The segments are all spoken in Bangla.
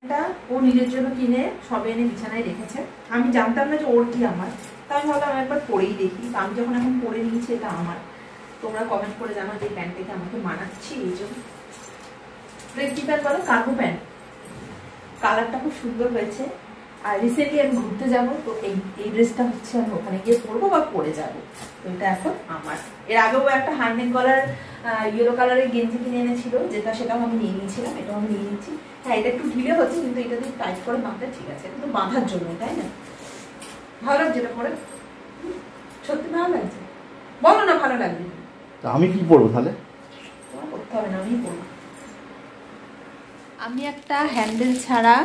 এটা ও নিজের জন্য কিনে সবে এনে বিছানায় রেখেছে। আমি জানতাম না যে ওর কি আমার, তাই আমি ভাবলাম আমি একবার পরেই দেখি। আমি যখন এখন পরে নিয়েছি এটা আমার। তোমরা কমেন্ট করে জানো যে প্যান্টটাকে আমাকে মানাচ্ছি। এই জন্য কি প্যান্ট বলো, কার্গো প্যান্ট, কালারটা খুব সুন্দর হয়েছে। আর রিসেন্টলি আমি ঘুরতে যাবো, তো এই ড্রেসটা হচ্ছে আমি ওখানে গিয়ে পরবো বা পরে যাবো। তো এটা এখন আমার। এর আগেও একটা হাইনেক গলার ইয়েলো কালারের গেঞ্জি কিনে এনেছিল, সেটাও আমি নিয়ে নিয়েছিলাম, এটাও আমি নিয়ে নিচ্ছি। হ্যাঁ, এটা একটু ঢিলে হচ্ছে, কিন্তু এটা যদি টাইট করে বাঁধতে ঠিক আছে, কিন্তু বাঁধার জন্য, তাই না? ভালো লাগছে এটা পরে, সত্যি ভালো লাগছে। বলো না ভালো লাগবে। আমি কি পরবো তাহলে? তোমার করতে হবে না, আমি পরবো। আমি একটা হ্যান্ডেল ছাড়া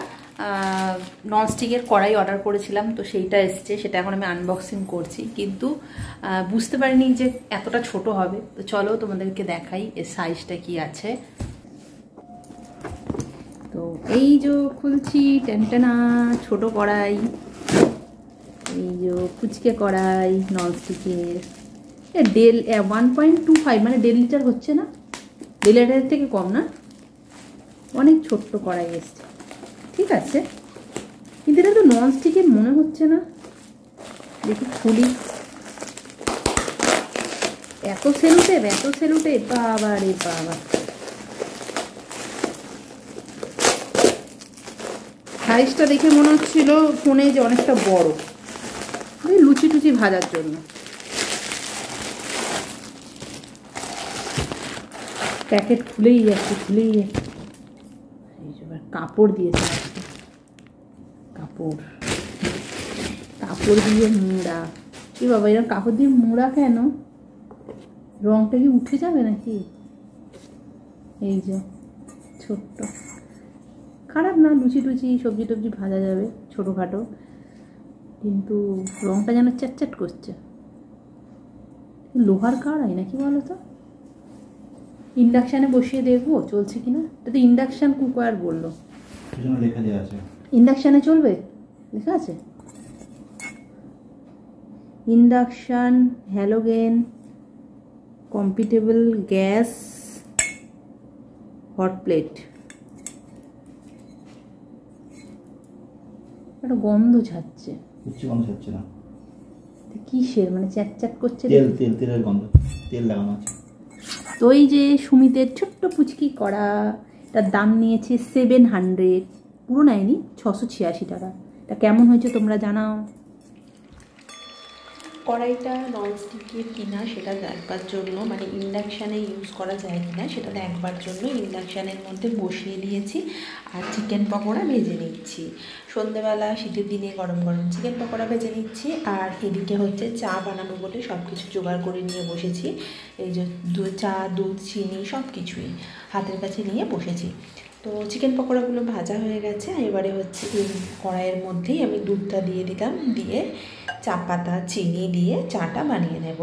ননস্টিকের কড়াই অর্ডার করেছিলাম, তো সেইটা এসছে, সেটা এখন আমি আনবক্সিং করছি, কিন্তু বুঝতে পারিনি যে এতটা ছোট হবে। তো চলো তোমাদেরকে দেখাই এর সাইজটা কি আছে। তো এই যে খুলছি, টেনটেনা ছোট কড়াই, এই যে কুচকে কড়াই ননস্টিকের, 1.25 মানে 1.5 লিটার হচ্ছে না, 1.5 লিটারের থেকে কম না, অনেক ছোট্ট কড়াই এসছে। ঠিক আছে, কিন্তু এটা তো ননস্টিকের মনে হচ্ছে না। দেখি খুলি, এত সেলুটে বাবা রে বাবা। সাইজটা দেখে মনে হচ্ছিল ফোনে যে অনেকটা বড়, লুচি টুচি ভাজার জন্য। প্যাকেট খুলেই যাচ্ছে। কাপড় দিয়েছে, কাপড় দিয়ে মুড়া। কি বাবা, এরকম কাপড় দিয়ে মুড়া কেন? রংটা কি উঠে যাবে নাকি? এই যে ছোট্ট, খারাপ না, লুচি টুচি সবজি টবজি ভাজা যাবে ছোটোখাটো, কিন্তু রংটা যেন চ্যাটচ্যাট করছে। লোহার কড়াই নাকি বলো তো? ইন্ডাকশানে বসিয়ে দেখবো চলছে কিনা। এটা তো ইন্ডাকশান কুকার বললো, ইন্ডাকশানে চলবে লেখা আছে। Induction halogen compatible gas hot plate. একটা গন্ধ ছাড়ছে, না কিসের মানে চ্যাট করছে? তেলের গন্ধ, তেল লাগানো আছে। তো এই যে সুমিতের ছোট্ট পুচকি কড়া, এটার দাম নিয়েছে 700, পুরো নেয়নি, 686 টাকা। এটা কেমন হয়েছে তোমরা জানাও। কড়াইটা ননস্টিকের কিনা সেটা দেখবার জন্য, মানে ইন্ডাকশানে ইউজ করা যায় কিনা সেটা দেখবার জন্য ইন্ডাকশানের মধ্যে বসিয়ে দিয়েছি, আর চিকেন পকোড়া ভেজে নিচ্ছি। সন্ধ্যেবেলা শীতের দিনে গরম গরম চিকেন পকোড়া ভেজে নিচ্ছি, আর এদিকে হচ্ছে চা বানাবো বলে সব কিছু জোগাড় করে নিয়ে বসেছি। এই যে চা, দুধ, চিনি সব কিছুই হাতের কাছে নিয়ে বসেছি। তো চিকেন পকোড়াগুলো ভাজা হয়ে গেছে, এবারে হচ্ছে এই কড়াইয়ের মধ্যেই আমি দুধটা দিয়ে দিলাম, দিয়ে চা পাতা চিনি দিয়ে চাটা বানিয়ে নেব।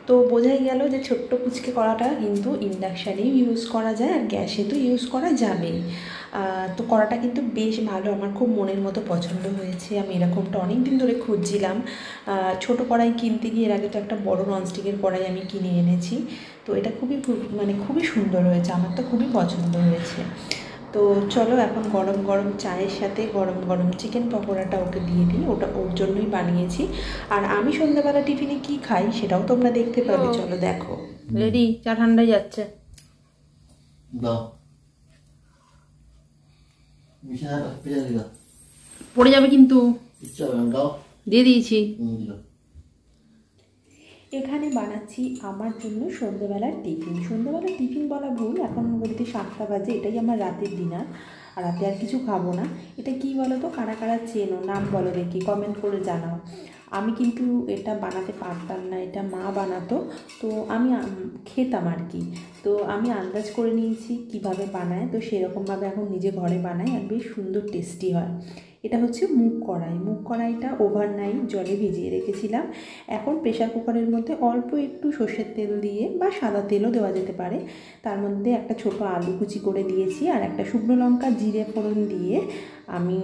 তো বোঝাই গেল যে ছোট্ট কুচকে কড়াটা কিন্তু ইন্ডাকশানেও ইউজ করা যায়, আর গ্যাসে তো ইউজ করা যাবেই। তো কড়াটা কিন্তু বেশ ভালো, আমার খুব মনের মতো পছন্দ হয়েছে। আমি এরকমটা অনেক দিন ধরে খুঁজছিলাম। ছোট কড়াই কিনতে গিয়ে এর আগে তো একটা বড় ননস্টিকের কড়াই আমি কিনে এনেছি। তো এটা খুবই সুন্দর হয়েছে, আমার তো খুবই পছন্দ হয়েছে। তো চলো এখন গরম গরম চায়ের সাথে গরম গরম চিকেন পকোড়াটা ওকে দিয়ে দিই, ওটা ওর জন্যই বানিয়েছি। আর আমি সন্ধ্যাবেলা টিফিনে কি খাই সেটাও তোমরা দেখতে পাবে, চলো দেখো। রেডি, চা ঠান্ডাই যাচ্ছে। পড়ে যাবে কিন্তু, দিয়ে দিয়েছি। এখানে বানাচ্ছি আমার জন্য সন্ধ্যেবেলার টিফিন। সন্ধ্যেবেলার টিফিন বলা ভুল, এখন বলতে 7টা বাজে, এটাই আমার রাতের ডিনার। আর রাতে আর কিছু খাবো না। এটা কি বলো তো, কারা কারা চেনো, নাম বলো দেখি, কমেন্ট করে জানাও। আমি কিন্তু এটা বানাতে পারতাম না, এটা মা বানাতো, তো আমি খেতাম আর কি। তো আমি আন্দাজ করে নিয়েছি কিভাবে বানায়, তো সেরকমভাবে এখন নিজে ঘরে বানাই, আর বেশ সুন্দর টেস্টি হয়। এটা হচ্ছে মুগ কড়াই। মুগ কড়াইটা ওভারনাইট জলে ভিজিয়ে রেখেছিলাম। এখন প্রেশার কুকারের মধ্যে অল্প একটু সর্ষের তেল দিয়ে বা সাদা তেলও দেওয়া যেতে পারে, তার মধ্যে একটা ছোট আলু কুচি করে দিয়েছি আর একটা শুকনো লঙ্কা জিরে ফোড়ন দিয়ে আমি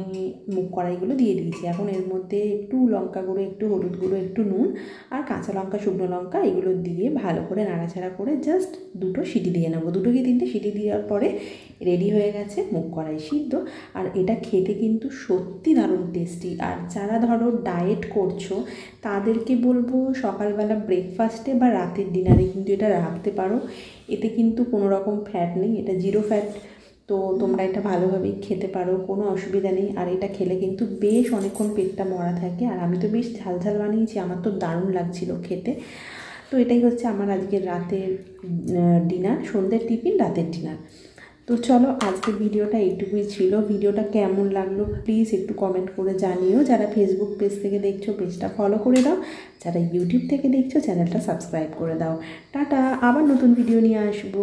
মুগ কড়াইগুলো দিয়ে দিয়েছি। এখন এর মধ্যে একটু লঙ্কা গুঁড়ো, একটু হলুদ গুঁড়ো, একটু নুন আর কাঁচা লঙ্কা শুকনো লঙ্কা এগুলো দিয়ে ভালো করে নাড়াচাড়া করে জাস্ট 2টো সিটি দিয়ে নেবো। 2 কি 3টে সিটি দেওয়ার পরে রেডি হয়ে গেছে মুগ কড়াই সিদ্ধ। আর এটা খেতে কিন্তু সত্যি দারুণ টেস্টি। আর যারা ধরো ডায়েট করছো তাদেরকে বলবো সকালবেলা ব্রেকফাস্টে বা রাতের ডিনারে কিন্তু এটা রাখতে পারো। এতে কিন্তু কোনো রকম ফ্যাট নেই, এটা 0 ফ্যাট। তো তোমরা এটা ভালোভাবেই খেতে পারো, কোনো অসুবিধা নেই। আর এটা খেলে কিন্তু বেশ অনেকক্ষণ পেটটা ভরা থাকে। আর আমি তো বেশ ঝাল ঝাল বানিয়েছি, আমার তো দারুণ লাগছিল খেতে। তো এটাই হচ্ছে আমার আজকের রাতের ডিনার, সন্ধ্যের টিফিন, রাতের ডিনার। তো চলো আজকের ভিডিওটা এইটুকুই ছিল। ভিডিওটা কেমন লাগলো প্লিজ একটু কমেন্ট করে জানিও। যারা ফেসবুক পেজ থেকে দেখছো পেজটা ফলো করে দাও, যারা ইউটিউব থেকে দেখছো চ্যানেলটা সাবস্ক্রাইব করে দাও। টাটা, আবার নতুন ভিডিও নিয়ে আসবো।